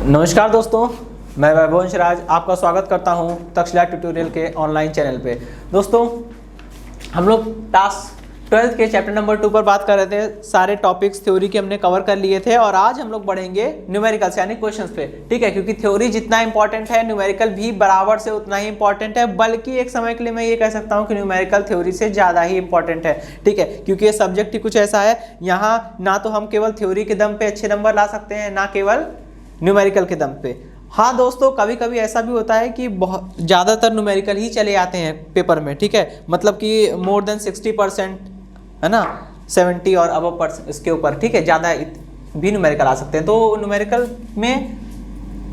नमस्कार दोस्तों, मैं वैभवंश राज आपका स्वागत करता हूं तक्षशिला ट्यूटोरियल के ऑनलाइन चैनल पे। दोस्तों, हम लोग टास्क 12 के चैप्टर नंबर 2 पर बात कर रहे थे। सारे टॉपिक्स थ्योरी के हमने कवर कर लिए थे और आज हम लोग बढ़ेंगे न्यूमेरिकल्स यानी क्वेश्चंस पे। ठीक है, क्योंकि थ्योरी जितना इंपॉर्टेंट है न्यूमेरिकल भी बराबर से उतना ही इंपॉर्टेंट है, बल्कि एक समय के लिए मैं ये कह सकता हूँ कि न्यूमेरिकल थ्योरी से ज़्यादा ही इंपॉर्टेंट है। ठीक है, क्योंकि ये सब्जेक्ट ही कुछ ऐसा है, यहाँ ना तो हम केवल थ्योरी के दम पे अच्छे नंबर ला सकते हैं, ना केवल न्यूमेरिकल के दम पे। हाँ दोस्तों, कभी कभी ऐसा भी होता है कि बहुत ज़्यादातर न्यूमेरिकल ही चले आते हैं पेपर में। ठीक है, मतलब कि मोर देन 60% है ना, 70 और अब परसेंट इसके ऊपर। ठीक है, ज़्यादा भी न्यूमेरिकल आ सकते हैं। तो न्यूमेरिकल में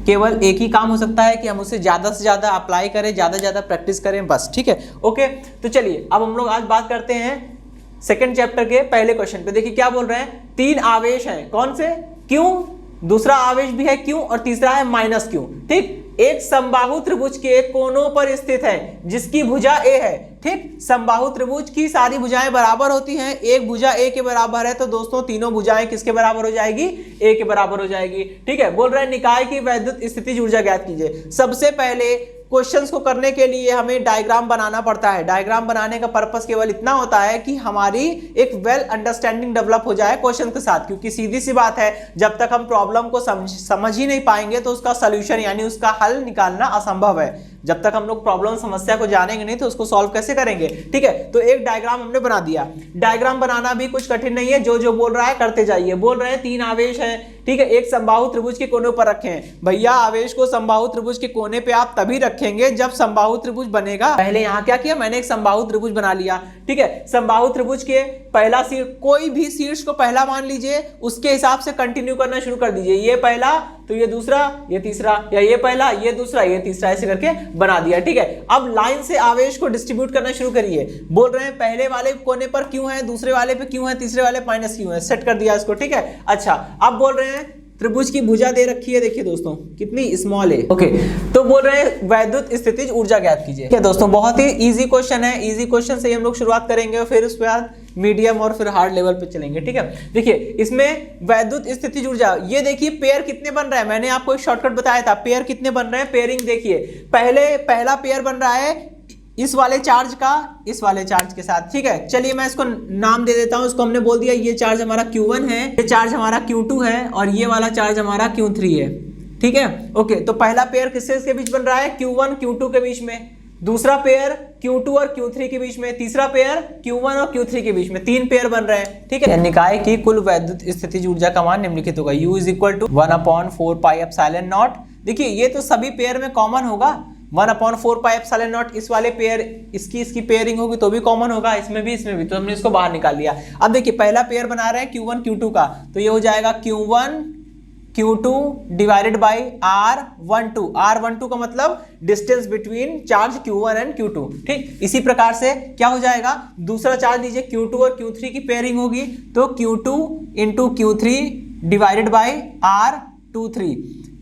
केवल एक ही काम हो सकता है कि हम उसे ज़्यादा से ज़्यादा अप्लाई करें, ज़्यादा से ज़्यादा प्रैक्टिस करें, बस। ठीक है, ओके। तो चलिए अब हम लोग आज बात करते हैं सेकेंड चैप्टर के पहले क्वेश्चन पे। देखिए क्या बोल रहे हैं, 3 आवेश हैं। कौन से? क्यों, दूसरा आवेश भी है क्यों, और तीसरा है माइनस क्यों। ठीक, एक समबाहु त्रिभुज के कोनों पर स्थित है जिसकी भुजा ए है। ठीक, समबाहु त्रिभुज की सारी भुजाएं बराबर होती हैं, एक भुजा ए के बराबर है, तो दोस्तों तीनों भुजाएं किसके बराबर हो जाएगी? ए के बराबर हो जाएगी। ठीक है, बोल रहे हैं निकाय की वैद्युत स्थितिज ऊर्जा ज्ञात कीजिए। सबसे पहले क्वेश्चंस को करने के लिए हमें डायग्राम बनाना पड़ता है। डायग्राम बनाने का पर्पस केवल इतना होता है कि हमारी एक वेल अंडरस्टैंडिंग डेवलप हो जाए क्वेश्चन के साथ, क्योंकि सीधी सी बात है, जब तक हम प्रॉब्लम को समझ ही नहीं पाएंगे तो उसका सोल्यूशन यानी उसका हल निकालना असंभव है। जब तक हम लोग प्रॉब्लम समस्या को जानेंगे नहीं तो उसको सॉल्व कैसे करेंगे? ठीक है, तो एक डायग्राम हमने बना दिया। डायग्राम बनाना भी कुछ कठिन नहीं है, जो जो बोल रहा है करते जाइए। बोल रहे हैं 3 आवेश हैं। ठीक है, एक समबाहु त्रिभुज के कोने पर रखे हैं। भैया आवेश को समबाहु त्रिभुज के कोने पे आप तभी रखेंगे जब समबाहु त्रिभुज बनेगा। पहले यहाँ क्या किया, मैंने एक समबाहु त्रिभुज बना लिया। ठीक है, समबाहु त्रिभुज के पहला शीर्ष, कोई भी शीर्ष को पहला मान लीजिए, उसके हिसाब से कंटिन्यू करना शुरू कर दीजिए। ये पहला तो ये दूसरा, ये तीसरा, या ये पहला ये दूसरा ये तीसरा, ऐसे करके बना दिया। ठीक है, अब लाइन से आवेश को डिस्ट्रीब्यूट करना शुरू करिए। बोल रहे हैं पहले वाले कोने पर क्यों है, दूसरे वाले पे क्यों है, तीसरे वाले माइनस क्यों है। सेट कर दिया इसको। ठीक है, अच्छा अब बोल रहे हैं त्रिभुज की भुजा दे रखी है, देखिए दोस्तों कितनी स्मॉल है। ओके, तो बोल रहे हैं वैद्युत स्थितिज ऊर्जा ज्ञात कीजिए। क्या दोस्तों, बहुत ही इजी क्वेश्चन है। इजी क्वेश्चन से ही हम लोग शुरुआत करेंगे और फिर उसके बाद मीडियम और फिर हार्ड लेवल पे चलेंगे। ठीक है, देखिए इसमें वैद्युत स्थितिज ऊर्जा, ये देखिए पेयर कितने बन रहा है। मैंने आपको एक शॉर्टकट बताया था, पेयर कितने बन रहे हैं। पेयरिंग देखिए, पहला पेयर बन रहा है इस वाले चार्ज का इस वाले चार्ज के साथ। ठीक है, चलिए मैं इसको नाम दे देता हूं। इसको हमने बोल दिया ये चार्ज हमारा Q1 है, ये चार्ज हमारा Q2 है और ये वाला चार्ज हमारा Q3 है। ठीक है, ओके। तो पहला पेयर किसके बीच बन रहा है? Q1 Q2 के बीच में। दूसरा पेयर Q2 और Q3 के बीच में। तीसरा पेयर Q1 और Q3 के बीच में। 3 पेयर बन रहे हैं। ठीक है, निकाय की कुल वैद्युत स्थितिज ऊर्जा का मान निम्नलिखित होगा। U = 1/4πε0। देखिए ये तो सभी पेयर में कॉमन होगा। 1/4πε0 इस वाले पेयर, इसकी पेयरिंग होगी तो भी कॉमन होगा, इसमें भी तो हमने इसको बाहर निकाल लिया। अब देखिए पहला पेयर बना रहे हैं Q1 Q2 का, तो ये हो जाएगा Q1 Q2 divided by R12। R12 का मतलब distance between charge Q1 and Q2। ठीक, इसी प्रकार से क्या हो जाएगा, दूसरा चार्ज लीजिए Q2 और Q3 की पेयरिंग होगी, तो Q2 into Q3 divided by R23।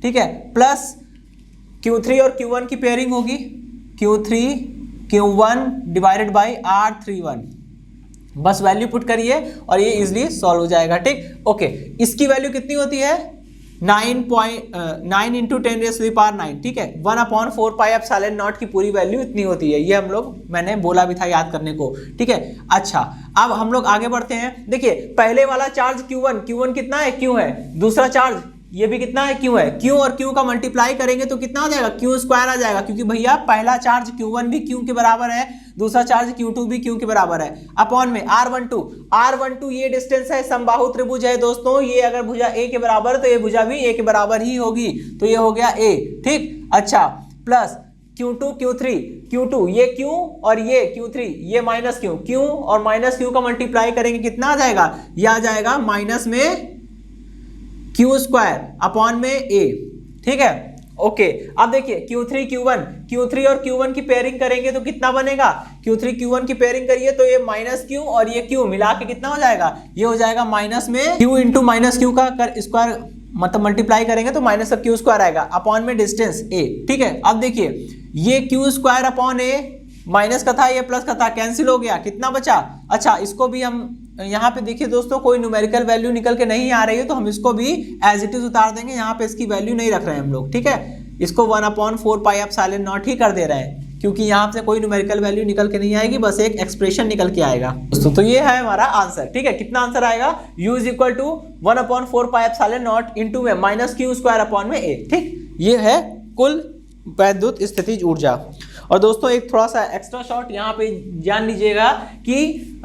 ठीक है, प्लस Q3 और Q1 की पेयरिंग होगी, Q3 Q1 divided by R31। बस वैल्यू पुट करिए और ये इजीली सॉल्व हो जाएगा। ठीक, ओके। इसकी वैल्यू कितनी होती है? 9 इंटू 10⁹9। ठीक है, 1/4πε0 की पूरी वैल्यू इतनी होती है। ये हम लोग, मैंने बोला भी था याद करने को। ठीक है, अच्छा अब हम लोग आगे बढ़ते हैं। देखिए पहले वाला चार्ज Q1 कितना है? Q है। दूसरा चार्ज ये भी कितना है? Q है। Q और Q का मल्टीप्लाई करेंगे तो कितना हो जाएगा? Q² आ जाएगा, क्योंकि भैया पहला चार्ज Q1 भी Q के बराबर है, दूसरा चार्ज Q2 भी Q के बराबर है। अपॉन में R12 ये डिस्टेंस है, समबाहु त्रिभुज है दोस्तों। ये अगर भुजा A के बराबर है तो ये भुजा भी A के बराबर ही होगी, तो ये हो गया A। ठीक, अच्छा प्लस Q2 Q2 ये Q और ये Q3 ये माइनस Q और माइनस Q का मल्टीप्लाई करेंगे कितना आ जाएगा? ये आ जाएगा माइनस में Q² अपॉन में A। ठीक है, ओके। अब देखिए Q3 और Q1 की पेयरिंग करेंगे तो कितना बनेगा? Q3 Q1 की पेयरिंग करिए तो ये माइनस Q और ये Q मिला के कितना हो जाएगा? ये हो जाएगा माइनस में Q इंटू माइनस Q का स्क्वायर, मतलब मल्टीप्लाई करेंगे तो माइनस Q² आएगा अपॉन में डिस्टेंस A। ठीक है, अब देखिए ये Q² अपॉन A माइनस का था, ये प्लस का था, कैंसिल हो गया, कितना बचा। अच्छा इसको भी हम यहाँ पे देखिए दोस्तों, कोई न्यूमेरिकल वैल्यू निकल के नहीं आ रही है तो हम इसको भी एज इट इज उतार देंगे, यहाँ पे इसकी वैल्यू नहीं रख रहे हैं हम लोग, ठीक है। इसको 1/4 पाई एप्सिलॉन नॉट ही कर दे रहे हैं, क्योंकि यहाँ से कोई न्यूमेरिकल वैल्यू निकल के नहीं आएगी, बस एक एक्सप्रेशन निकल के आएगा दोस्तों। तो ये है हमारा आंसर, ठीक है। कितना आंसर आएगा, u is equal to 1/4 pi epsilon nought into में माइनस क्यू स्क्वायर अपॉन में a, ठीक। ये है कुल वैद्युत स्थितिज ऊर्जा। और दोस्तों एक थोड़ा सा एक्स्ट्रा शॉर्ट यहाँ पे जान लीजिएगा कि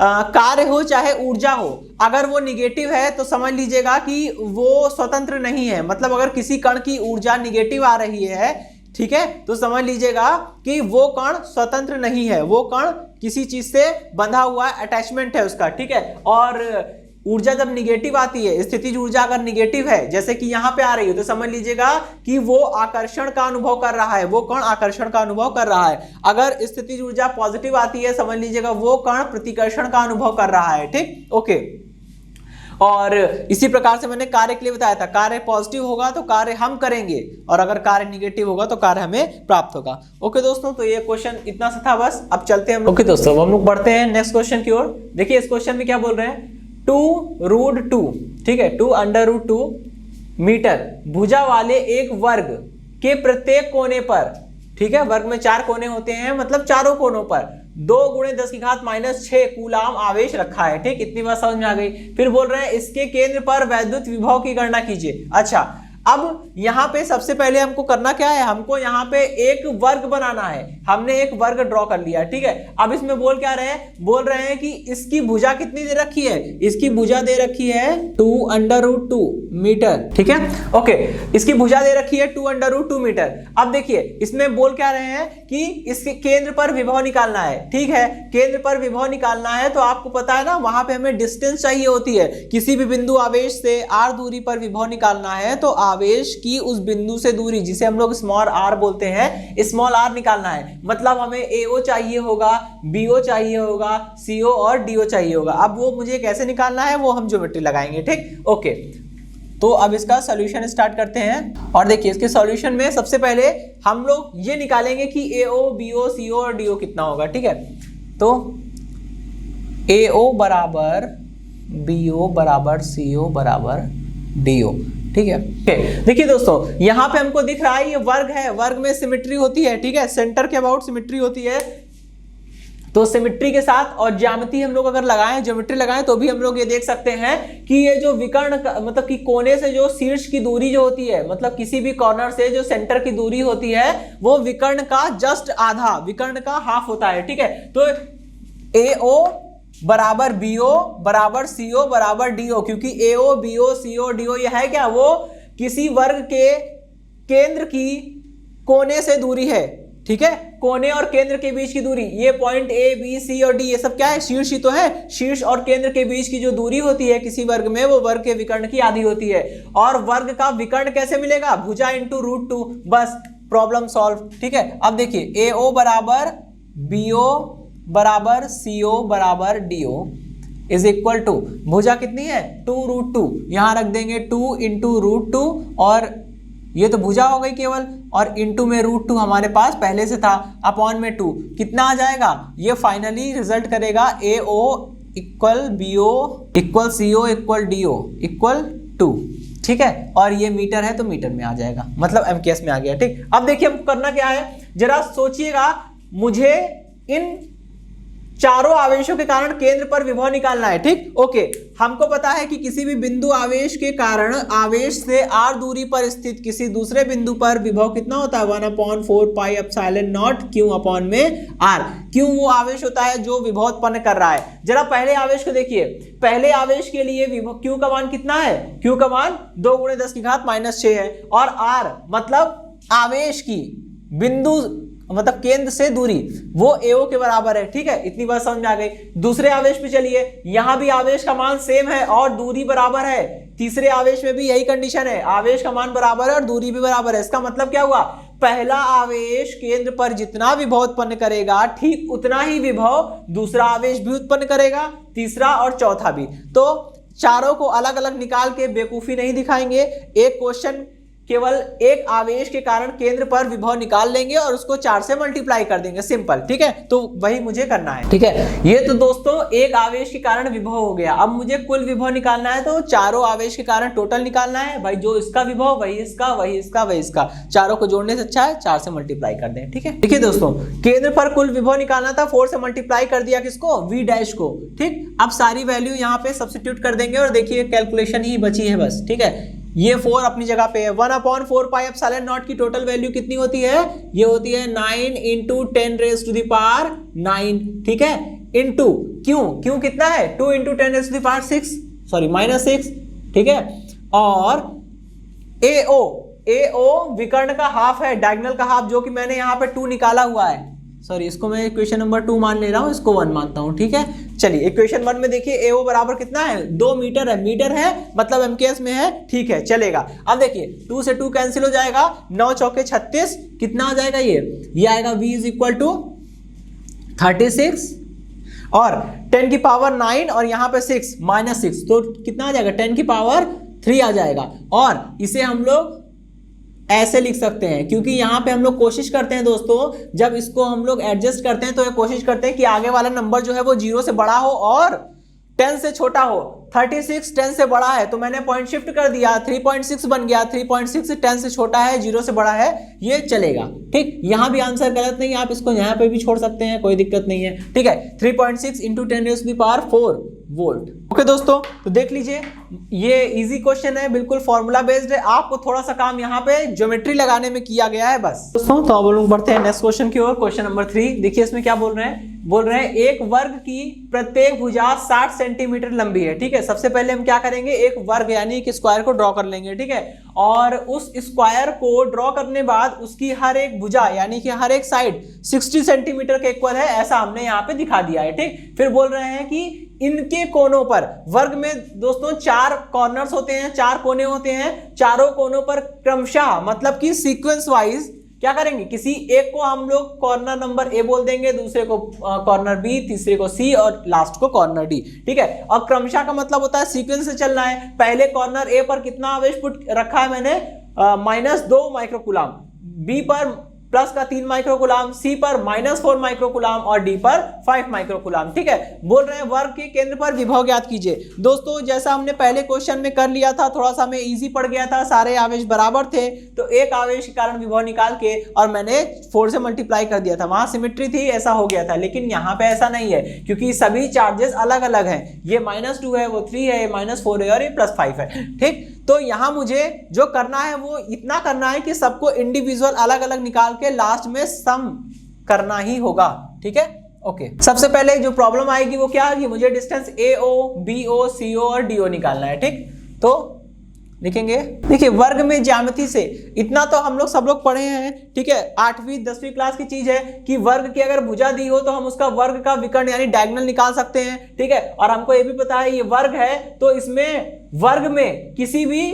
कार्य हो चाहे ऊर्जा हो, अगर वो निगेटिव है तो समझ लीजिएगा कि वो स्वतंत्र नहीं है। मतलब अगर किसी कण की ऊर्जा निगेटिव आ रही है, ठीक है, तो समझ लीजिएगा कि वो कण स्वतंत्र नहीं है, वो कण किसी चीज से बंधा हुआ अटैचमेंट है उसका, ठीक है। और ऊर्जा जब निगेटिव आती है, स्थितिज ऊर्जा अगर निगेटिव है जैसे कि यहाँ पे आ रही है, तो समझ लीजिएगा कि वो आकर्षण का अनुभव कर रहा है, वो कण आकर्षण का अनुभव कर रहा है। अगर स्थितिज ऊर्जा पॉजिटिव आती है, समझ लीजिएगा वो कण प्रतिकर्षण का अनुभव कर रहा है, ठीक, ओके। और इसी प्रकार से मैंने कार्य के लिए बताया था, कार्य पॉजिटिव होगा तो कार्य हम करेंगे, और अगर कार्य निगेटिव होगा तो कार्य हमें प्राप्त होगा। ओके दोस्तों, तो ये क्वेश्चन इतना सा था बस। अब चलते हैं ओके दोस्तों, हम लोग बढ़ते हैं नेक्स्ट क्वेश्चन की ओर। देखिए इस क्वेश्चन में क्या बोल रहे हैं, 2√2, ठीक है, 2√2 मीटर भुजा वाले एक वर्ग के प्रत्येक कोने पर, ठीक है, वर्ग में 4 कोने होते हैं, मतलब चारों कोनों पर 2 × 10⁻⁶ कूलाम आवेश रखा है, ठीक। इतनी बात समझ में आ गई। फिर बोल रहे हैं इसके केंद्र पर वैद्युत विभव की गणना कीजिए। अच्छा, अब यहाँ पे सबसे पहले हमको करना क्या है, हमको यहाँ पे एक वर्ग बनाना है। हमने एक वर्ग ड्रॉ कर लिया, ठीक है। अब इसमें बोल क्या रहे हैं, बोल रहे हैं कि इसकी भुजा कितनी दे रखी है, इसकी भुजा दे रखी है 2√2 मीटर, ठीक है, ओके। इसकी भुजा दे रखी है 2√2 मीटर। अब देखिए इसमें बोल क्या रहे हैं कि इसके केंद्र पर विभव निकालना है, ठीक है। केंद्र पर विभव निकालना है तो आपको पता है ना, वहां पे हमें डिस्टेंस चाहिए होती है। किसी भी बिंदु आवेश से r दूरी पर विभव निकालना है तो आवेश की उस बिंदु से दूरी, जिसे हम लोग स्मॉल r बोलते हैं, स्मॉल r निकालना है। मतलब हमें AO चाहिए होगा, BO चाहिए होगा, CO और DO चाहिए होगा। अब वो मुझे कैसे निकालना है वो हम ज्योमेट्री लगाएंगे, ठीक, ओके। तो अब इसका सॉल्यूशन स्टार्ट करते हैं। और देखिए इसके सॉल्यूशन में सबसे पहले हम लोग ये निकालेंगे कि AO, BO, CO और DO कितना होगा, ठीक है। तो AO बराबर BO बराबर CO बराबर DO, ठीक है। देखिए दोस्तों यहाँ पे हमको दिख रहा है ये वर्ग है, वर्ग में सिमेट्री होती है, ठीक है, सेंटर के अबाउट सिमेट्री होती है। तो सिमेट्री के साथ और ज्यामिति हम लोग अगर लगाएं, ज्योमेट्री लगाएं, तो भी हम लोग ये देख सकते हैं कि ये जो विकर्ण मतलब कि कोने से जो शीर्ष की दूरी जो होती है, मतलब किसी भी कॉर्नर से जो सेंटर की दूरी होती है, वो विकर्ण का जस्ट आधा, विकर्ण का हाफ होता है, ठीक है। तो AO बराबर BO बराबर CO बराबर DO, क्योंकि AO, BO, CO, DO यह है क्या, वो किसी वर्ग के केंद्र की कोने से दूरी है, ठीक है। कोने और केंद्र के बीच की दूरी, ये पॉइंट A, B, C और D ये सब क्या है, शीर्ष ही तो है। शीर्ष और केंद्र के बीच की जो दूरी होती है किसी वर्ग में, वो वर्ग के विकर्ण की आधी होती है। और वर्ग का विकर्ण कैसे मिलेगा, भुजा इंटू √2, बस प्रॉब्लम सॉल्व, ठीक है। अब देखिए AO बराबर BO बराबर CO बराबर DO इज इक्वल टू, भुजा कितनी है 2√2, यहां रख देंगे 2 इंटू √2, और ये तो भुजा हो गई केवल, और इंटू में √2 हमारे पास पहले से था, अपॉन में 2, कितना आ जाएगा, ये फाइनली रिजल्ट करेगा AO equal BO equal CO equal DO equal 2, ठीक है। और ये मीटर है तो मीटर में आ जाएगा, मतलब एमकेएस में आ गया, ठीक। अब देखिए हमको करना क्या है, जरा सोचिएगा, मुझे इन चारों आवेशों के कारण केंद्र पर विभव निकालना है, ठीक, ओके। हमको पता है कि किसी भी बिंदु आवेश के कारण आवेश से r दूरी पर स्थित किसी दूसरे बिंदु पर विभव कितना होता है, 1/4 pi epsilon nought Q upon में r। Q वो आवेश होता है जो विभव उत्पन्न कर रहा है। जरा पहले आवेश को देखिए, पहले आवेश के लिए विभव Q का मान कितना है, Q का मान 2 × 10⁻⁶ है, और r मतलब आवेश की बिंदु मतलब केंद्र से दूरी, वो AO के बराबर है, ठीक है। इतनी बात समझ में आ गई। दूसरे आवेश पे चलिए, यहां भी आवेश का मान सेम है और दूरी बराबर है। तीसरे आवेश में भी यही कंडीशन है, आवेश का मान बराबर है और दूरी भी बराबर है। इसका मतलब क्या हुआ, पहला आवेश केंद्र पर जितना विभव उत्पन्न करेगा, ठीक उतना ही विभव दूसरा आवेश भी उत्पन्न करेगा, तीसरा और चौथा भी। तो चारों को अलग अलग निकाल के बेवकूफी नहीं दिखाएंगे। एक क्वेश्चन केवल एक आवेश के कारण केंद्र पर विभव निकाल लेंगे और उसको 4 से मल्टीप्लाई कर देंगे, सिंपल। ठीक है, तो वही मुझे करना है। ठीक है, ये तो दोस्तों एक आवेश के कारण विभव हो गया। अब मुझे कुल विभव निकालना है, तो चारों आवेश के कारण टोटल निकालना है भाई। जो इसका विभव वही इसका, वही इसका, वही इसका, चारों को जोड़ने से अच्छा है 4 से मल्टीप्लाई कर दें। ठीक है, देखिए दोस्तों, केंद्र पर कुल विभव निकालना था, 4 से मल्टीप्लाई कर दिया किसको, V डैश को। ठीक, अब सारी वैल्यू यहाँ पे सब्स्टिट्यूट कर देंगे और देखिए कैलकुलेशन ही बची है बस। ठीक है, ये 4 अपनी जगह पे है। 1/4 पाई एप्सिलॉन नॉट की टोटल वैल्यू कितनी होती है, ये होती है 9 × 10⁻⁹। ठीक है, इनटू क्यों कितना है, 2 × 10⁻⁶, सॉरी -6। ठीक है, और AO विकर्ण का हाफ है, डायगोनल का हाफ, जो कि मैंने यहाँ पे 2 निकाला हुआ है। सॉरी, इसको मैं इक्वेशन नंबर 2 मान ले रहा हूँ, इसको 1 मानता हूँ। ठीक है, चलिए इक्वेशन 1 में देखिए AO बराबर कितना है, 2 मीटर है। मीटर है मतलब MKS में है। ठीक है, चलेगा। अब देखिए 2 से 2 कैंसिल हो जाएगा, 9 चौके 36, कितना आ जाएगा ये आएगा V = 36 और 10 की पावर 9 और यहाँ पे 6 -6, तो कितना आ जाएगा 10 की पावर 3 आ जाएगा। और इसे हम लोग ऐसे लिख सकते हैं, क्योंकि यहाँ पे हम लोग कोशिश करते हैं दोस्तों, जब इसको हम लोग एडजस्ट करते हैं तो ये कोशिश करते हैं कि आगे वाला नंबर जो है वो 0 से बड़ा हो और 10 से छोटा हो। 36 10 से बड़ा है तो मैंने पॉइंट शिफ्ट कर दिया, 3.6 बन गया। 3.6 10 से छोटा है, 0 से बड़ा है, ये चलेगा। ठीक, यहाँ भी आंसर गलत नहीं है, आप इसको यहाँ पे भी छोड़ सकते हैं, कोई दिक्कत नहीं है। ठीक है, 3.6 × 10⁻⁴ वोल्ट। ओके दोस्तों, तो देख लीजिए ये इजी क्वेश्चन है, बिल्कुल फॉर्मूला बेस्ड है। आपको थोड़ा सा काम यहाँ पे ज्योमेट्री लगाने में किया गया है बस। दोस्तों तो अब लोग बढ़ते हैं नेक्स्ट क्वेश्चन की ओर। क्वेश्चन नंबर 3 देखिए, इसमें क्या बोल रहे हैं एक वर्ग की प्रत्येक भुजा 60 सेंटीमीटर लंबी है। ठीक है, सबसे पहले हम क्या करेंगे, एक वर्ग यानी एक स्क्वायर को ड्रॉ कर लेंगे। ठीक है, और उस स्क्वायर को ड्रॉ करने बाद उसकी हर एक भुजा यानी कि हर एक साइड 60 सेंटीमीटर के इक्वल है, ऐसा हमने यहाँ पे दिखा दिया है। ठीक, फिर बोल रहे हैं कि इनके कोनों पर, वर्ग में दोस्तों 4 कॉर्नर्स होते हैं, 4 कोने होते हैं, चारों कोनों पर क्रमशः मतलब कि सीक्वेंस वाइज क्या करेंगे, किसी एक को हम लोग कॉर्नर नंबर A बोल देंगे, दूसरे को कॉर्नर B, तीसरे को C और लास्ट को कॉर्नर D। ठीक है, और क्रमशः का मतलब होता है सीक्वेंस से चलना है। पहले कॉर्नर A पर कितना आवेश पुट रखा है मैंने, -2 माइक्रोकूलम, B पर +3 माइक्रोकूलम, C पर -4 माइक्रोकूलम और D पर 5 माइक्रोकूलम। ठीक है, बोल रहे हैं वर्ग के केंद्र पर विभव ज्ञात कीजिए। दोस्तों जैसा हमने पहले क्वेश्चन में कर लिया था, थोड़ा सा हमें इजी पड़ गया था, सारे आवेश बराबर थे, तो एक आवेश के कारण विभव निकाल के और मैंने 4 से मल्टीप्लाई कर दिया था। वहां सिमेट्री थी, ऐसा हो गया था, लेकिन यहाँ पे ऐसा नहीं है, क्योंकि सभी चार्जेस अलग अलग हैं। ये -2 है, वो 3 है, -4 है और ये +5 है। ठीक, तो यहाँ मुझे जो करना है वो इतना करना है कि सबको इंडिविजुअल अलग अलग निकाल के लास्ट में सम करना ही होगा। ठीक है, ओके। सबसे पहले जो प्रॉब्लम आएगी वो क्या आएगी, मुझे डिस्टेंस AO, BO, CO और DO निकालना है। ठीक, तो लिखेंगे, देखिए वर्ग में ज्यामिति से इतना तो हम लोग सब लोग पढ़े हैं। ठीक है, 8वीं 10वीं क्लास की चीज है कि वर्ग की अगर भुजा दी हो तो हम उसका वर्ग का विकर्ण यानी डायगोनल निकाल सकते हैं। ठीक है, और हमको ये भी पता है ये वर्ग है, तो इसमें वर्ग में किसी भी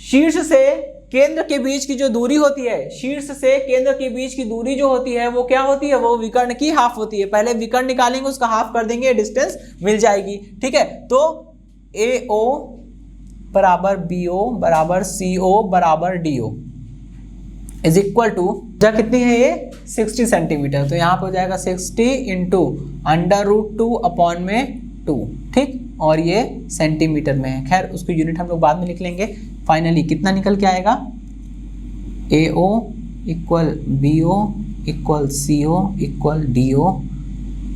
शीर्ष से केंद्र के बीच की जो दूरी होती है, शीर्ष से केंद्र के बीच की दूरी जो होती है वो क्या होती है, वो विकर्ण की हाफ होती है। पहले विकर्ण निकालेंगे, उसका हाफ कर देंगे, डिस्टेंस मिल जाएगी। ठीक है, तो AO बराबर BO बराबर CO बराबर DO इज इक्वल टू, जहाँ कितनी है ये 60 सेंटीमीटर, तो यहाँ पर हो जाएगा 60 × √2/2। ठीक, और ये सेंटीमीटर में है, खैर उसको यूनिट हम लोग बाद में लिख लेंगे। फाइनली कितना निकल के आएगा, AO = BO = CO = DO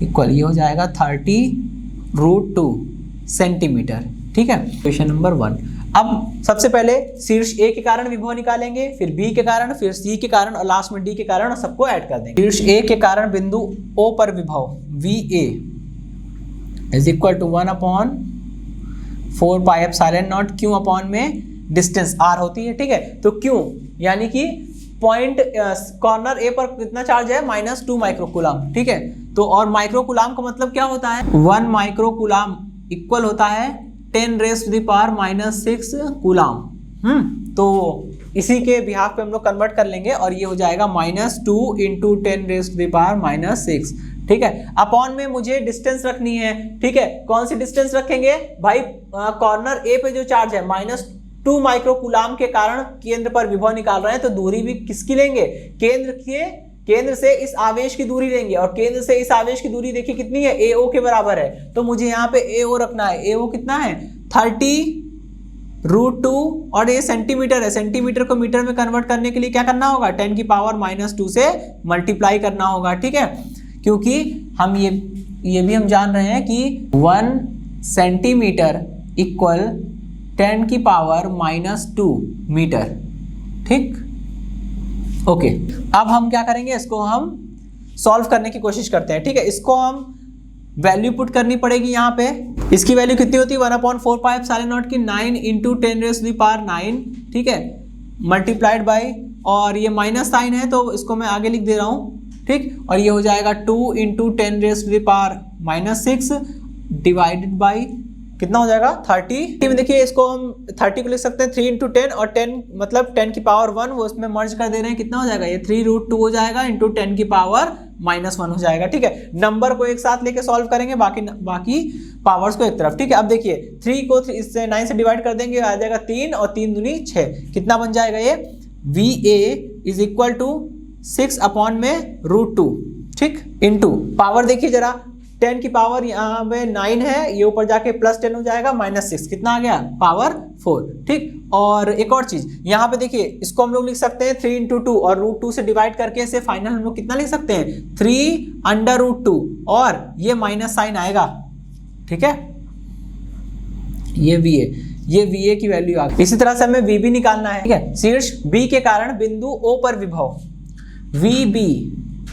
equal, ये हो जाएगा 30√2 सेंटीमीटर। ठीक है, क्वेश्चन नंबर 1। अब सबसे पहले शीर्ष A के कारण विभव निकालेंगे, फिर B के कारण, फिर C के कारण और लास्ट में D के कारण, और सबको ऐड कर देंगे। शीर्ष A के कारण बिंदु O पर विभव VA is equal to 1/4 pi epsilon nought Q upon में डिस्टेंस R होती है। ठीक है, तो Q यानी कि पॉइंट कॉर्नर A पर कितना चार्ज है, -2 माइक्रोकूलम। ठीक है, तो और माइक्रोकूलम का मतलब क्या होता है, 1 माइक्रोकूलम इक्वल होता है 10⁻⁻6 कूलम। तो इसी के बिहाफ पे हम लोग कन्वर्ट कर लेंगे और ये हो जाएगा -2 × 10⁻⁻6। ठीक है, अपॉन में मुझे डिस्टेंस रखनी है। ठीक है, कौन सी डिस्टेंस रखेंगे भाई, कॉर्नर A पे जो चार्ज है 2 माइक्रोकूलाम के कारण केंद्र पर विभव निकाल रहे हैं, तो दूरी भी किसकी लेंगे, केंद्र से इस आवेश की दूरी लेंगे, और केंद्र से इस आवेश की दूरी देखिए कितनी है, AO के बराबर है, तो मुझे यहाँ पे AO रखना है। AO कितना है 30√2, और ये सेंटीमीटर है, सेंटीमीटर को मीटर में कन्वर्ट करने के लिए क्या करना होगा, 10⁻⁻2 से मल्टीप्लाई करना होगा, ठीक है, क्योंकि हम ये भी हम जान रहे हैं कि 1 सेंटीमीटर इक्वल 10⁻⁻2 मीटर, ठीक। ओके, अब हम क्या करेंगे, इसको हम सॉल्व करने की कोशिश करते हैं, ठीक है। इसको हम वैल्यू पुट करनी पड़ेगी यहाँ पे। इसकी वैल्यू कितनी होती है, 1/4πε0 की 9 × 10⁹, ठीक है, मल्टीप्लाइड बाय, और ये माइनस साइन है तो इसको मैं आगे लिख दे रहा हूँ, ठीक, और ये हो जाएगा 2 × 10⁻⁻6 डिवाइडेड बाई कितना हो जाएगा 30 में। देखिए इसको हम 30 को लिख सकते हैं 3 × 10, और 10 मतलब 10⁻1 वो इसमें मर्ज कर दे रहे हैं, कितना हो जाएगा, ये 3√2 हो जाएगा इंटू 10⁻⁻1 हो जाएगा, ठीक है। नंबर को एक साथ लेके सॉल्व करेंगे, बाकी पावर्स को एक तरफ, ठीक है। अब देखिए 3 को इससे 9 से डिवाइड कर देंगे, आ जाएगा 3 और 3 दूनी 6, कितना बन जाएगा ये VA इज इक्वल टू 6/√2, ठीक, इंटू पावर देखिए जरा, 10 की पावर यहाँ पे 9 है, ये ऊपर जाके +10 हो जाएगा -6, कितना आ गया पावर 4, ठीक। और एक और चीज यहाँ पे देखिए, इसको हम लोग लिख सकते हैं 3 × 2 और √2 से डिवाइड करके इसे फाइनल हम लोग कितना लिख सकते हैं 3√2, और ये माइनस साइन आएगा, ठीक है, ये VA की वैल्यू आ गई। इसी तरह से हमें VB निकालना है, ठीक है। शीर्ष B के कारण बिंदु O पर विभव VB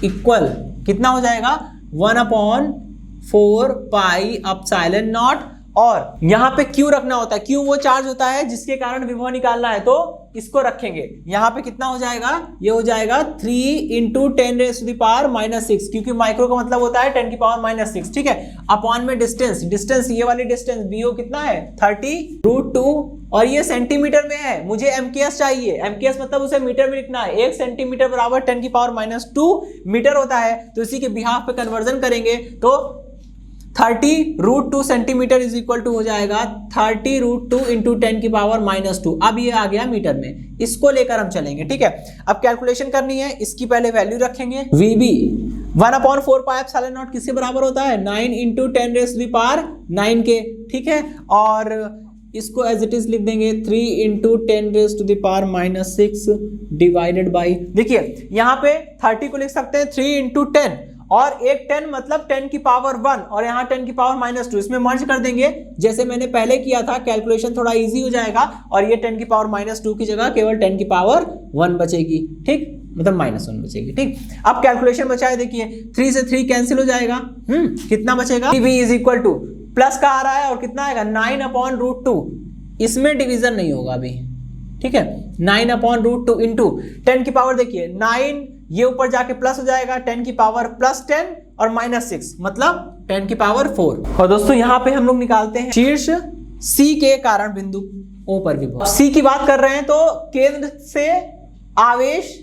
इक्वल कितना हो जाएगा 1/4πε0, और यहाँ पे Q रखना होता है, Q वो चार्ज होता है जिसके कारण विभव निकालना है, तो इसको रखेंगे। यहाँ पे कितना हो जाएगा, ये हो जाएगा 3 × 10⁻⁻6, क्योंकि माइक्रो का मतलब होता है 10⁻⁻6, ठीक है, अपॉन में डिस्टेंस ये वाली डिस्टेंस BO कितना है 30√2, और ये सेंटीमीटर में है, मुझे MKS चाहिए, MKS मतलब उसे मीटर में लिखना है, 1 सेंटीमीटर बराबर 10⁻⁻2 मीटर होता है, तो इसी के बिहाफ पे कन्वर्जन करेंगे तो 30√2 सेंटीमीटर इज इक्वल टू हो जाएगा 30√2 × 10⁻⁻2। अब ये आ गया मीटर में, इसको लेकर हम चलेंगे, ठीक है। अब कैलकुलेशन करनी है, इसकी पहले वैल्यू रखेंगे। VB 1/4πε0 किसके बराबर होता है 9 × 10⁻9 के, ठीक है, और इसको एज इट इज लिख देंगे 3 × 10⁻6 डिवाइडेड बाई, देखिए यहाँ पे 30 को लिख सकते हैं 3 × 10, और एक 10 मतलब 10⁻1, और यहाँ 10⁻2, इसमें मर्ज कर देंगे जैसे मैंने पहले किया था, कैलकुलेशन थोड़ा इजी हो जाएगा, और ये 10⁻2 की जगह केवल 10⁻1 बचेगी, ठीक, मतलब -1 बचेगी, ठीक। अब कैलकुलेशन बचाए, देखिए 3 से 3 कैंसिल हो जाएगा, कितना बचेगा, VB is equal two plus का आ रहा है और कितना आएगा 9/√2, इसमें डिवीजन नहीं होगा अभी, ठीक है, 9/√2 इंटू 10 की पावर, देखिए 9 ये ऊपर जाके प्लस हो जाएगा, 10 की पावर +10 और -6 मतलब 10 की पावर 4। और दोस्तों यहाँ पे हम लोग निकालते हैं शीर्ष C के कारण बिंदु O पर विभव। C की बात कर रहे हैं तो केंद्र से आवेश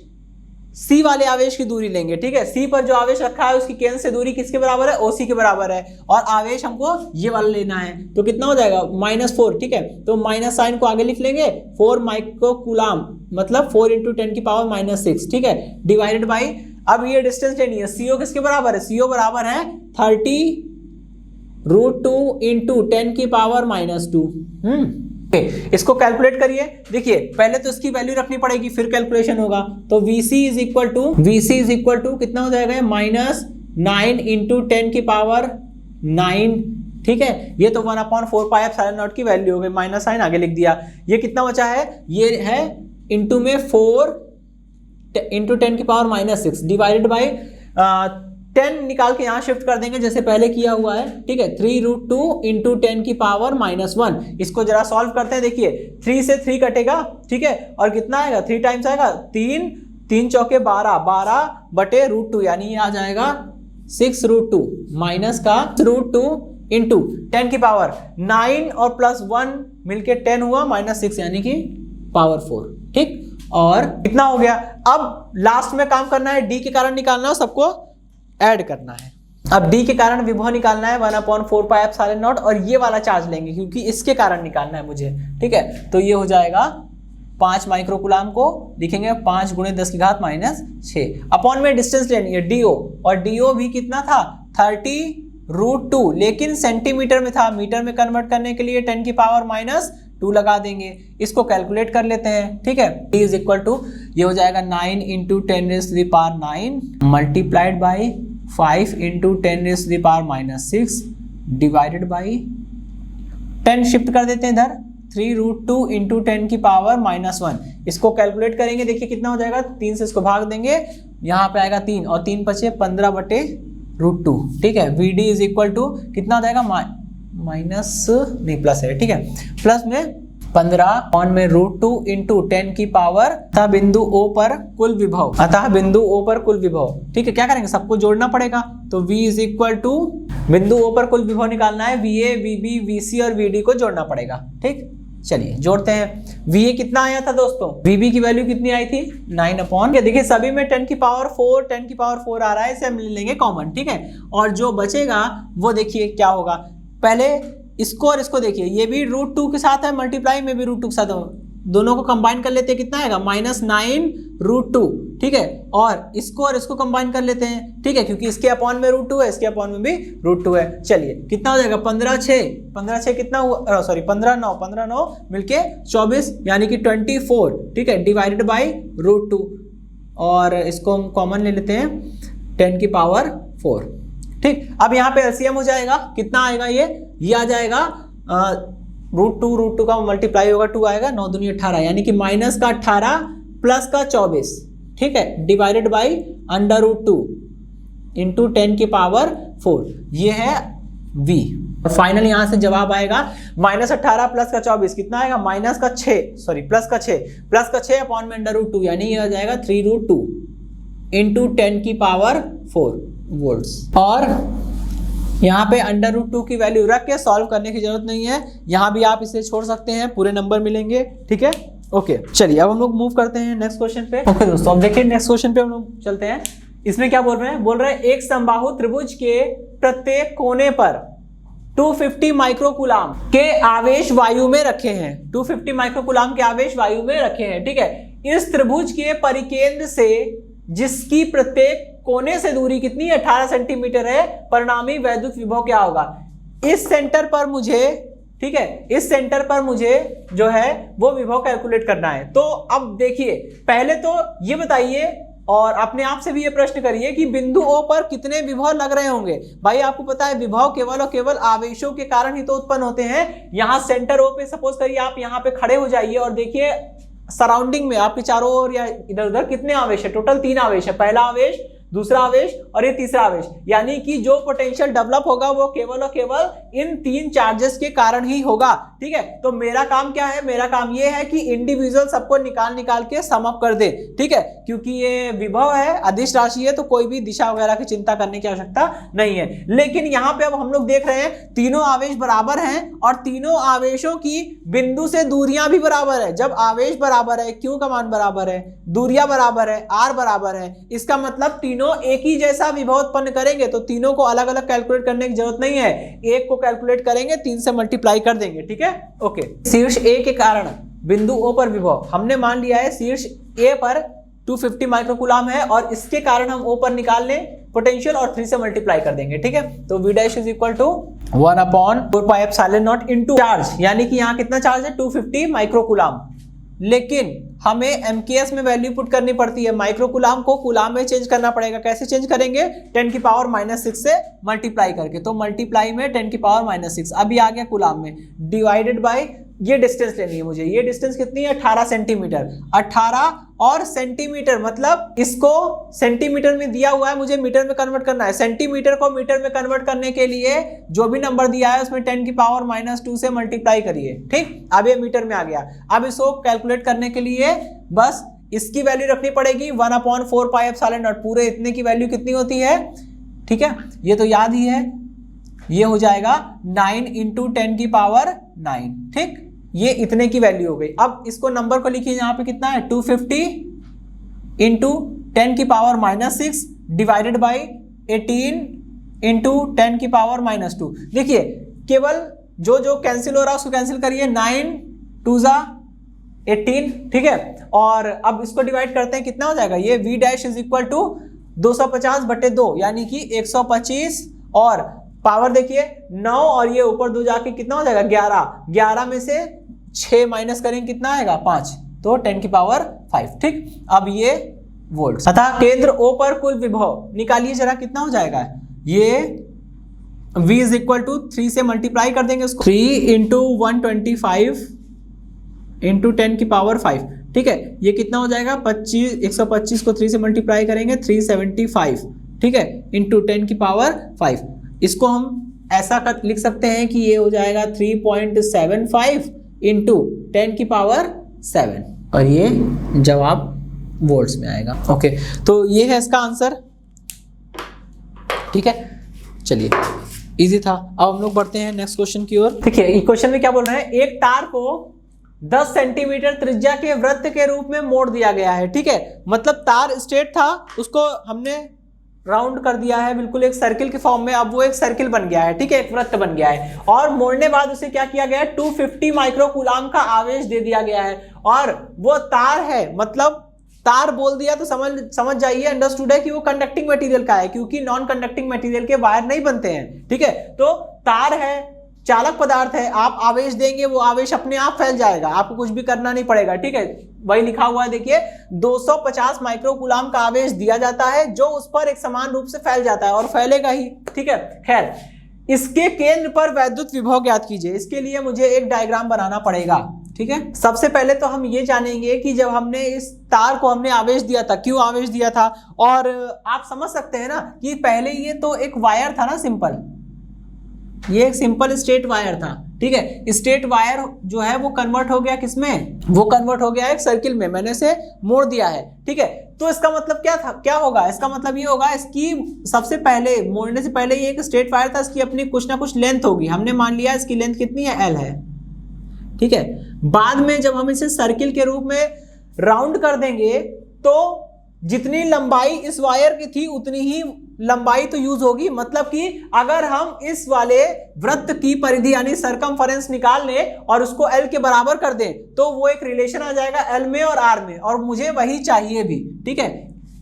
C वाले आवेश की दूरी लेंगे, ठीक है। C पर जो आवेश रखा है उसकी केंद्र से दूरी किसके बराबर है, OC के बराबर है, और आवेश हमको ये वाला लेना है, तो कितना हो जाएगा -4, ठीक है, तो माइनस साइन को आगे लिख लेंगे, 4 माइक्रोकूलाम मतलब 4 × 10⁻6, ठीक है, डिवाइडेड बाई, अब ये डिस्टेंस लेनी है, CO किसके बराबर है, CO बराबर है 30√2 × 10⁻²। इसको कैलकुलेट करिए, देखिए पहले तो इसकी वैल्यू रखनी पड़ेगी फिर कैलकुलेशन होगा, तो VC इज इक्वल टू कितना हो जाएगा -9 × 10⁻9, ठीक है, ये तो 1/4πε0 की वैल्यू हो गई, माइनस साइन आगे लिख दिया, ये कितना बचा है, ये है इंटू में 4 × 10⁻6 डिवाइडेड बाई 10 निकाल के यहाँ शिफ्ट कर देंगे जैसे पहले किया हुआ है, ठीक है, 3√2 × 10⁻1, इसको जरा सॉल्व करते हैं, देखिए 3 से 3 कटेगा, ठीक है, और कितना आएगा 3 टाइम्स आएगा 3 चौके 12/√2, यानी ये आ जाएगा 6√2 माइनस का √2 × 10⁻9 और +1 मिलके 10 हुआ -6 यानी कि पावर 4, ठीक, और कितना हो गया। अब लास्ट में काम करना है, D के कारण निकालना है, सबको ऐड करना है। अब डी के कारण विभव निकालना है 1/4 पाई एप्सिलॉन नॉट, और ये वाला चार्ज लेंगे क्योंकि इसके कारण निकालना है मुझे, ठीक है। तो ये हो जाएगा 5 माइक्रो कूलाम को लिखेंगे 5 × 10⁻⁶ अपॉन में डिस्टेंस लेनी है डीओ, और डीओ भी कितना था 30√2, लेकिन सेंटीमीटर में था, मीटर में कन्वर्ट करने के लिए 10⁻⁻2 लगा देंगे। इसको कैलकुलेट कर लेते हैं, ठीक है। D इज इक्वल टू ये हो जाएगा 9 × 10⁹ multiplied by 5 × 10⁻⁻6 divided by 10 shift कर देते हैं इधर 3√2 × 10⁻⁻1। इसको कैलकुलेट करेंगे, देखिए कितना हो जाएगा, 3 से इसको भाग देंगे, यहाँ पे आएगा 3 और 3 बचे 15/√2, ठीक है। VD इज इक्वल टू कितना हो जाएगा माइनस नहीं प्लस है, ठीक है, प्लस में 15 ऑन में √2 × 10⁻, अतः बिंदु O पर कुल विभव, अतः बिंदु O पर कुल विभव, ठीक है। क्या करेंगे, सबको जोड़ना पड़ेगा, तो V इज इक्वल टू बिंदु O पर कुल विभव निकालना है, VA VB VC और VD को जोड़ना पड़ेगा, ठीक। चलिए जोड़ते हैं। VA कितना आया था दोस्तों, VB की वैल्यू कितनी आई थी 9 देखिए सभी में 10⁻4 आ रहा है, इसे हम ले लेंगे कॉमन, ठीक है। और जो बचेगा वो देखिए क्या होगा, पहले इसको और इसको देखिए, ये भी √2 के साथ है, मल्टीप्लाई में भी √2 के साथ है, दोनों को कंबाइन कर लेते हैं, कितना आएगा -9√2, ठीक है। और इसको और इसको कंबाइन कर लेते हैं, ठीक है, क्योंकि इसके अपॉन में √2 है, इसके अपॉन में भी √2 है। चलिए कितना हो जाएगा 15 कितना हुआ, सॉरी 15 मिलके 24 यानी कि 24, ठीक है, डिवाइडेड बाई √2, और इसको हम कॉमन ले लेते हैं 10⁴, ठीक। अब यहाँ पे एलसीएम हो जाएगा, कितना आएगा ये आ जाएगा √2 का मल्टीप्लाई होगा 2 आएगा, 9 दूनी 18 यानी कि माइनस का 18 प्लस का 24, ठीक है, डिवाइडेड बाई √2 × 10⁴, ये है V। फाइनल यहाँ से जवाब आएगा -18 प्लस का 24 कितना आएगा प्लस का 6 अपॉन में √2 यानी ये आ जाएगा 3√2 × 10⁴ वोल्ट्स। और यहाँ पे √2 की वैल्यू रख के सॉल्व करने की जरूरत नहीं है, यहाँ भी आप इसे छोड़ सकते हैं, पूरे नंबर मिलेंगे, ठीक है। ओके चलिए अब हम लोग मूव करते हैं नेक्स्ट क्वेश्चन पे। ओके दोस्तों अब देखिए नेक्स्ट क्वेश्चन पे हम लोग चलते हैं। इसमें क्या बोल रहे हैं, एक समबाहु त्रिभुज के प्रत्येक कोने पर 250 माइक्रो कूलाम के आवेश वायु में रखे हैं, 250 माइक्रो कूलाम के आवेश वायु में रखे हैं, ठीक है। इस त्रिभुज के परिकेंद्र से जिसकी प्रत्येक कोने से दूरी कितनी है 18 सेंटीमीटर है, परिणामी वैद्युत विभव क्या होगा। इस सेंटर पर मुझे, ठीक है, इस सेंटर पर मुझे जो है वो विभव कैलकुलेट करना है। तो अब देखिए पहले तो ये बताइए और अपने आप से भी ये प्रश्न करिए कि बिंदु O पर कितने विभव लग रहे होंगे। भाई आपको पता है विभव केवल और केवल आवेशों के कारण ही तो उत्पन्न होते हैं। यहाँ सेंटर O पे सपोज करिए आप यहाँ पे खड़े हो जाइए और देखिए सराउंडिंग में आपके चारों ओर या इधर उधर कितने आवेश है, टोटल 3 आवेश है, पहला आवेश, दूसरा आवेश और ये तीसरा आवेश, यानी कि जो पोटेंशियल डेवलप होगा वो केवल और केवल इन 3 चार्जेस के कारण ही होगा, ठीक है। तो मेरा काम क्या है, मेरा काम ये है कि इंडिविजुअल सबको निकाल के सम अप कर दे, ठीक है, क्योंकि ये विभव है, अदिश राशि है, तो कोई भी दिशा वगैरह की चिंता करने की आवश्यकता नहीं है। लेकिन यहाँ पे अब हम लोग देख रहे हैं तीनों आवेश बराबर हैं और तीनों आवेशों की बिंदु से दूरियां भी बराबर है। जब आवेश बराबर है, Q का मान बराबर है, दूरियां बराबर है, R बराबर है, इसका मतलब तीनों एक ही जैसा विभव उत्पन्न करेंगे, तो तीनों को अलग अलग कैलकुलेट करने की जरूरत नहीं है, एक को कैलकुलेट करेंगे 3 से मल्टीप्लाई कर देंगे, ठीक है। ओके शीर्ष A के कारण बिंदु O पर विभव हमने मान लिया है, शीर्ष A पर 250 माइक्रो कूलाम है और इसके कारण हम O पर निकाल लें पोटेंशियल और 3 से मल्टीप्लाई कर देंगे, ठीक है। तो V dash is equal to 1/4 pi epsilon nought into charge, यानी कि यहाँ कितना चार्ज है 250 माइक्रो कूलाम, लेकिन हमें MKS में वैल्यू पुट करनी पड़ती है, माइक्रो कूलाम को कूलाम में चेंज करना पड़ेगा। कैसे चेंज करेंगे, 10⁻⁻6 से मल्टीप्लाई करके, तो मल्टीप्लाई में 10⁻⁻6 अभी आ गया कूलाम में, डिवाइडेड बाय ये डिस्टेंस लेनी है मुझे, ये डिस्टेंस कितनी है 18 सेंटीमीटर, 18 और सेंटीमीटर, मतलब इसको सेंटीमीटर में दिया हुआ है, मुझे मीटर में कन्वर्ट करना है। सेंटीमीटर को मीटर में कन्वर्ट करने के लिए जो भी नंबर दिया है उसमें 10⁻⁻2 से मल्टीप्लाई करिए, ठीक। अब ये मीटर में आ गया। अब इसको कैलकुलेट करने के लिए बस इसकी वैल्यू रखनी पड़ेगी 1/4 पाई एप्सिलॉन नॉट, पूरे इतने की वैल्यू कितनी होती है, ठीक है, ये तो याद ही है, ये हो जाएगा 9 × 10⁹, ठीक, ये इतने की वैल्यू हो गई। अब इसको नंबर को लिखिए, यहाँ पे कितना है 250 × 10⁻⁻6 डिवाइडेड बाई 18 इंटू 10 की पावर -2। देखिए केवल जो जो कैंसिल हो रहा है उसको कैंसिल करिए, 9 2 जा 18, ठीक है। और अब इसको डिवाइड करते हैं, कितना हो जाएगा ये v dash is equal to 250/2 यानी कि 125, और पावर देखिए 9 और ये ऊपर 2 जाके कितना हो जाएगा 11, 11 में से 6 माइनस करेंगे कितना आएगा 5, तो 10 की पावर 5, ठीक। अब ये वोल्ट तथा केंद्र O पर कुल विभव निकालिए जरा, कितना हो जाएगा ये v इज इक्वल टू 3 से मल्टीप्लाई कर देंगे उसको, 3 इंटू 125 इंटू 10 की पावर 5, ठीक है। ये कितना हो जाएगा 25, 125 को 3 से मल्टीप्लाई करेंगे 375, ठीक है, इंटू 10 की पावर 5। इसको हम ऐसा लिख सकते हैं कि ये हो जाएगा 3.75 इंटू 10 की पावर 7, और ये जवाब वोल्ट्स में आएगा। ओके, तो ये है इसका आंसर, ठीक है। चलिए, इजी था। अब हम लोग बढ़ते हैं नेक्स्ट क्वेश्चन की ओर। देखिए क्वेश्चन में क्या बोल रहे हैं, एक तार को 10 सेंटीमीटर त्रिज्या के वृत्त के रूप में मोड़ दिया गया है, ठीक है। मतलब तार स्ट्रेट था, उसको हमने राउंड कर दिया है बिल्कुल एक सर्किल के फॉर्म में, अब वो एक सर्किल बन गया है, ठीक है, एक वृत्त बन गया है। और मोड़ने बाद उसे क्या किया गया है, 250 माइक्रो कूलाम का आवेश दे दिया गया है, और वो तार है, मतलब तार बोल दिया तो समझ जाइए, अंडरस्टूड है कि वो कंडक्टिंग मटेरियल का है, क्योंकि नॉन कंडक्टिंग मटेरियल के वायर नहीं बनते हैं, ठीक है। तो तार है, चालक पदार्थ है, आप आवेश देंगे वो आवेश अपने आप फैल जाएगा, आपको कुछ भी करना नहीं पड़ेगा, ठीक है। वही लिखा हुआ है, देखिए 250 माइक्रो कूलाम का आवेश दिया जाता है जो उस पर एक समान रूप से फैल जाता है और फैलेगा ही, ठीक है। खैर, इसके केंद्र पर वैद्युत विभव ज्ञात कीजिए। इसके लिए मुझे एक डायग्राम बनाना पड़ेगा, ठीक है। सबसे पहले तो हम ये जानेंगे कि जब हमने इस तार को हमने आवेश दिया था, क्यों आवेश दिया था, और आप समझ सकते हैं ना कि पहले ये तो एक वायर था ना, सिंपल, ये एक सिंपल स्ट्रेट वायर था, ठीक है। स्ट्रेट वायर जो है वो कन्वर्ट हो गया किसमें, वो कन्वर्ट हो गया एक सर्किल में, मैंने इसे मोड़ दिया है, ठीक है। तो इसका मतलब क्या था, क्या होगा, इसका मतलब ये होगा, इसकी सबसे पहले मोड़ने से पहले ये एक स्ट्रेट वायर था, इसकी अपनी कुछ ना कुछ लेंथ होगी, हमने मान लिया इसकी लेंथ कितनी है, L है, ठीक है। बाद में जब हम इसे सर्किल के रूप में राउंड कर देंगे तो जितनी लंबाई इस वायर की थी उतनी ही लंबाई तो यूज होगी, मतलब कि अगर हम इस वाले वृत्त की परिधि यानी सरकमफेरेंस निकाल लें और उसको L के बराबर कर दें तो वो एक रिलेशन आ जाएगा L में और R में, और मुझे वही चाहिए भी, ठीक है।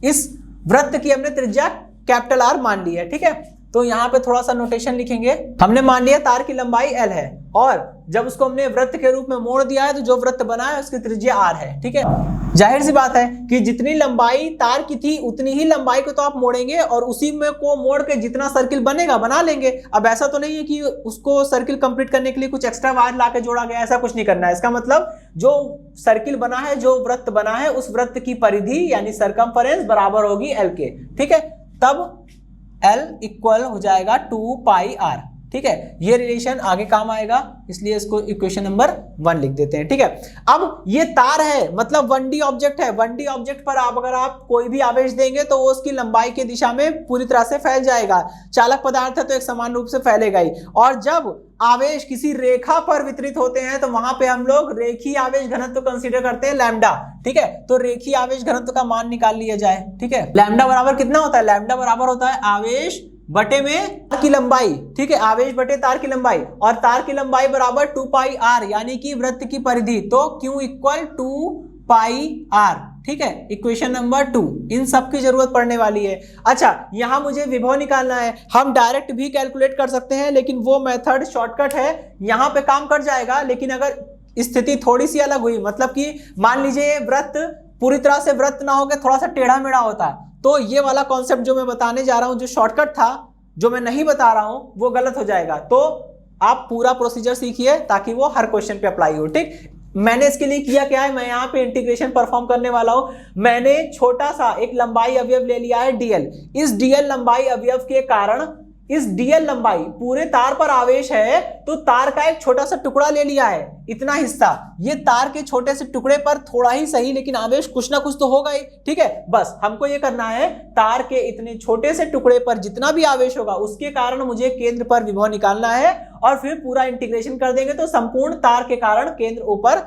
इस वृत्त की हमने त्रिज्या कैपिटल R मान ली है, ठीक है। तो यहाँ पे थोड़ा सा नोटेशन लिखेंगे, हमने मान लिया तार की लंबाई L है, और जब उसको हमने वृत्त के रूप में मोड़ दिया है तो जो वृत्त बना है उसकी त्रिज्या R है, ठीक है। जाहिर सी बात है कि जितनी लंबाई तार की थी उतनी ही लंबाई को तो आप मोड़ेंगे और उसी में को मोड़ के जितना सर्किल बनेगा बना लेंगे। अब ऐसा तो नहीं है कि उसको सर्किल कंप्लीट करने के लिए कुछ एक्स्ट्रा वायर लाके जोड़ा गया, ऐसा कुछ नहीं करना है। इसका मतलब जो सर्किल बना है, जो वृत्त बना है, उस वृत्त की परिधि यानी सरकमफेरेंस बराबर होगी L के, ठीक है। तब L इक्वल हो जाएगा 2 पाई R, ठीक है। ये रिलेशन आगे काम आएगा, इसलिए इसको इक्वेशन नंबर 1 लिख देते हैं, ठीक है। अब ये तार है, मतलब 1D ऑब्जेक्ट है, 1D ऑब्जेक्ट पर अगर आप कोई भी आवेश देंगे तो वो उसकी लंबाई की दिशा में पूरी तरह से फैल जाएगा। चालक पदार्थ है तो एक समान रूप से फैलेगा ही, और जब आवेश किसी रेखा पर वितरित होते हैं तो वहां पे हम लोग रेखीय आवेश घनत्व कंसीडर करते हैं, लैम्डा, ठीक है। तो रेखीय आवेश घनत्व का मान निकाल लिया जाए, ठीक है। लैम्डा बराबर कितना होता है, लैम्डा बराबर होता है आवेश बटे में तार की लंबाई, ठीक है, आवेश बटे तार की लंबाई, और तार की लंबाई बराबर 2 पाई R यानी कि वृत्त की परिधि, तो Q इक्वल 2 पाई R, ठीक है। इक्वेशन नंबर 2, इन सब की जरूरत पड़ने वाली है। अच्छा, यहां मुझे विभव निकालना है, हम डायरेक्ट भी कैलकुलेट कर सकते हैं लेकिन वो मेथड शॉर्टकट है, यहां पे काम कर जाएगा। लेकिन अगर स्थिति थोड़ी सी अलग हुई, मतलब कि मान लीजिए वृत्त पूरी तरह से वृत्त ना होकर थोड़ा सा टेढ़ा मेढ़ा होता है, तो ये वाला कॉन्सेप्ट जो मैं बताने जा रहा हूं, जो शॉर्टकट था, जो मैं नहीं बता रहा हूं, वो गलत हो जाएगा। तो आप पूरा प्रोसीजर सीखिए ताकि वो हर क्वेश्चन पे अप्लाई हो, ठीक। मैंने इसके लिए किया क्या है, मैं यहाँ पे इंटीग्रेशन परफॉर्म करने वाला हूं। मैंने छोटा सा एक लंबाई अवयव ले लिया है DL। इस DL लंबाई अवयव के कारण, इस DL लंबाई पूरे तार पर आवेश है तो तार का एक छोटा सा टुकड़ा ले लिया है, इतना हिस्सा। ये तार के छोटे से टुकड़े पर थोड़ा ही सही लेकिन आवेश कुछ ना कुछ तो होगा ही, ठीक है। बस हमको ये करना है, तार के इतने छोटे से टुकड़े पर जितना भी आवेश होगा उसके कारण मुझे केंद्र पर विभव निकालना है, और फिर पूरा इंटीग्रेशन कर देंगे तो संपूर्ण तार के कारण केंद्र ऊपर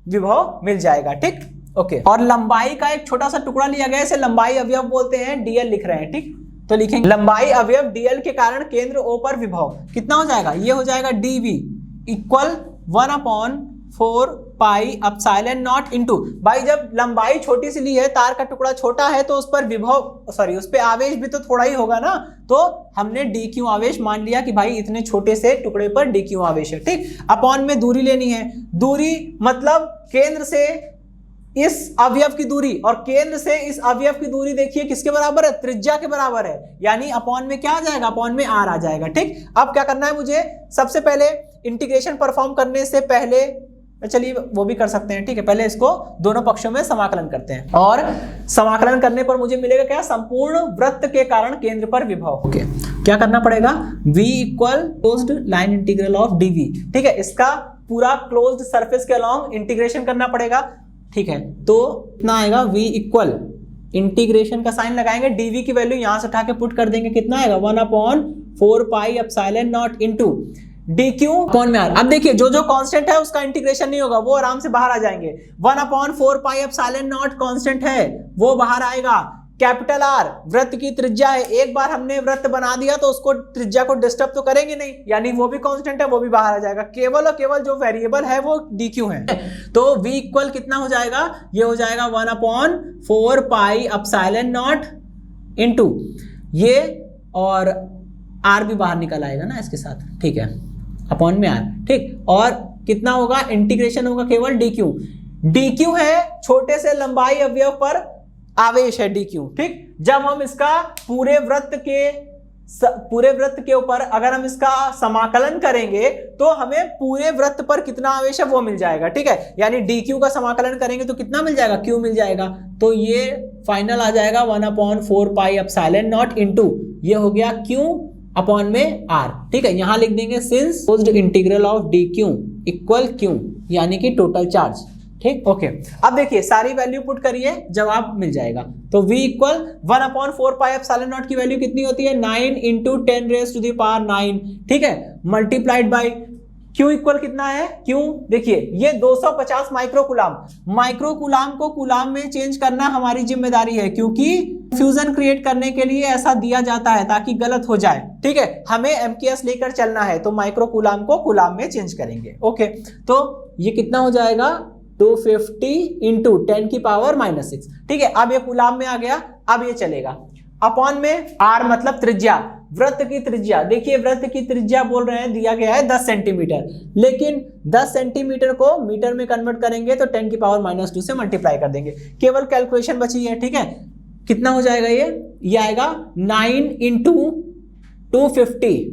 विभव मिल जाएगा, ठीक। ओके, और लंबाई का एक छोटा सा टुकड़ा लिया गया, इसे लंबाई अवयव बोलते हैं, DL लिख रहे हैं, ठीक। तो लिखेंगे लंबाई अवयव dl के कारण केंद्र O पर विभव कितना हो जाएगा, ये हो जाएगा dv equal 1/4 pi epsilon nought into, भाई जब लंबाई छोटी सी ली है, तार का टुकड़ा छोटा है, तो उस पर विभव उस पे आवेश भी तो थोड़ा ही होगा ना, तो हमने dq आवेश मान लिया कि भाई इतने छोटे से टुकड़े पर dq आवेश है, ठीक। अपॉन में दूरी लेनी है, दूरी मतलब केंद्र से इस अवयव की दूरी, और केंद्र से इस अवयव की दूरी देखिए किसके बराबर है, त्रिज्या के बराबर है, यानी अपॉन में क्या आ जाएगा, अपॉन में r आ जाएगा, ठीक। अब क्या करना है मुझे, सबसे पहले इंटीग्रेशन परफॉर्म करने से पहले, चलिए वो भी कर सकते हैं, ठीक है। पहले इसको दोनों पक्षों में समाकलन करते हैं, और समाकलन करने पर मुझे मिलेगा क्या, संपूर्ण वृत्त के कारण केंद्र पर विभव। ओके, क्या करना पड़ेगा, v equal closed line integral of dv, ठीक है। इसका पूरा क्लोज्ड सरफेस के अलोंग इंटीग्रेशन करना पड़ेगा, ठीक है। तो कितना आएगा, v इक्वल इंटीग्रेशन का साइन लगाएंगे, dv की वैल्यू यहां से उठा के पुट कर देंगे, कितना आएगा 1/4 pi epsilon nought into dq upon में r। अब देखिए जो जो कांस्टेंट है उसका इंटीग्रेशन नहीं होगा, वो आराम से बाहर आ जाएंगे। 1/4 पाई एप्सिलॉन नॉट कांस्टेंट है, वो बाहर आएगा। कैपिटल R वृत्त की त्रिज्या है, एक बार हमने वृत्त बना दिया तो उसको त्रिज्या को डिस्टर्ब तो करेंगे नहीं, यानी वो भी कांस्टेंट है, वो भी बाहर आ जाएगा। केवल और केवल जो वेरिएबल है वो dq है। तो v इक्वल कितना हो जाएगा, ये हो जाएगा 1/4 पाई एप्सिलॉन नॉट इनटू ये, और r भी बाहर निकल आएगा ना इसके साथ, ठीक है, अपॉन में r, ठीक। और कितना होगा, इंटीग्रेशन होगा केवल dq है, छोटे से लंबाई अवयव पर आवेश है dq, ठीक। जब हम इसका पूरे वृत्त के ऊपर अगर हम इसका समाकलन करेंगे तो हमें पूरे वृत्त पर कितना आवेश है वो मिल जाएगा, ठीक है। यानी dq का समाकलन करेंगे तो कितना मिल जाएगा, q मिल जाएगा। तो ये फाइनल आ जाएगा 1/4 पाई एप्सिलॉन नॉट इनटू ये हो गया q अपॉन में r, ठीक है। यहां लिख देंगे since closed integral of dq equal q, यानी कि टोटल चार्ज, ठीक। ओके, अब देखिए सारी वैल्यू पुट करिए, जवाब मिल जाएगा। तो v equal 1/4 pi epsilon not की वैल्यू कितनी होती है, 9 इंटू 10⁻⁹, ठीक है, मल्टीप्लाइड बाई q इक्वल कितना है, q देखिए ये 250 माइक्रोकुलाम को कुलाम में चेंज करना हमारी जिम्मेदारी है, क्योंकि फ्यूजन क्रिएट करने के लिए ऐसा दिया जाता है ताकि गलत हो जाए, ठीक है। हमें MKS लेकर चलना है तो माइक्रोकुलाम को कुलाम में चेंज करेंगे। ओके, तो ये कितना हो जाएगा 250 इंटू 10⁻⁻⁶, ठीक है। अब ये कुलाम में आ गया, अब ये चलेगा। अपॉन में r मतलब त्रिज्या, वृत्त की त्रिज्या, देखिए वृत्त की त्रिज्या बोल रहे हैं, दिया गया है 10 सेंटीमीटर, लेकिन 10 सेंटीमीटर को मीटर में कन्वर्ट करेंगे तो 10⁻⁻² से मल्टीप्लाई कर देंगे, केवल कैलकुलेशन बची है, ठीक है। कितना हो जाएगा ये आएगा 9 इंटू 250,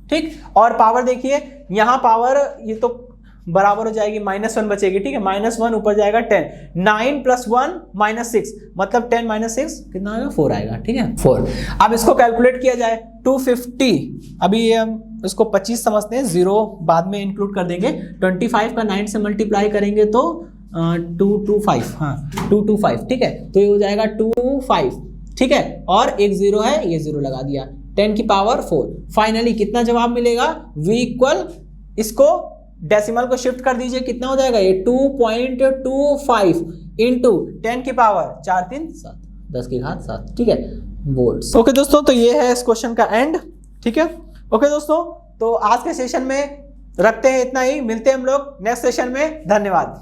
ठीक। और पावर देखिए यहाँ पावर ये तो बराबर हो जाएगी, -1 बचेगी, ठीक है, -1 ऊपर जाएगा 10, 9 + 1 -6 मतलब 10 - 6 कितना आएगा, 4 आएगा, ठीक है, 4। अब इसको कैलकुलेट किया जाए 250, अभी ये हम इसको 25 समझते हैं, 0 बाद में इंक्लूड कर देंगे। 25 का 9 से मल्टीप्लाई करेंगे तो 225, हाँ 225, ठीक है। तो ये हो जाएगा 25, ठीक है, और एक 0 है, ये 0 लगा दिया, 10⁻⁴। फाइनली कितना जवाब मिलेगा, v इक्वल, इसको डेसिमल को शिफ्ट कर दीजिए, कितना हो जाएगा ये 2.25 इंटू 10⁻⁴ 10⁻⁷, ठीक है, वोल्ट्स। ओके दोस्तों, तो ये है इस क्वेश्चन का एंड, ठीक है। ओके दोस्तों, तो आज के सेशन में रखते हैं इतना ही, मिलते हैं हम लोग नेक्स्ट सेशन में, धन्यवाद।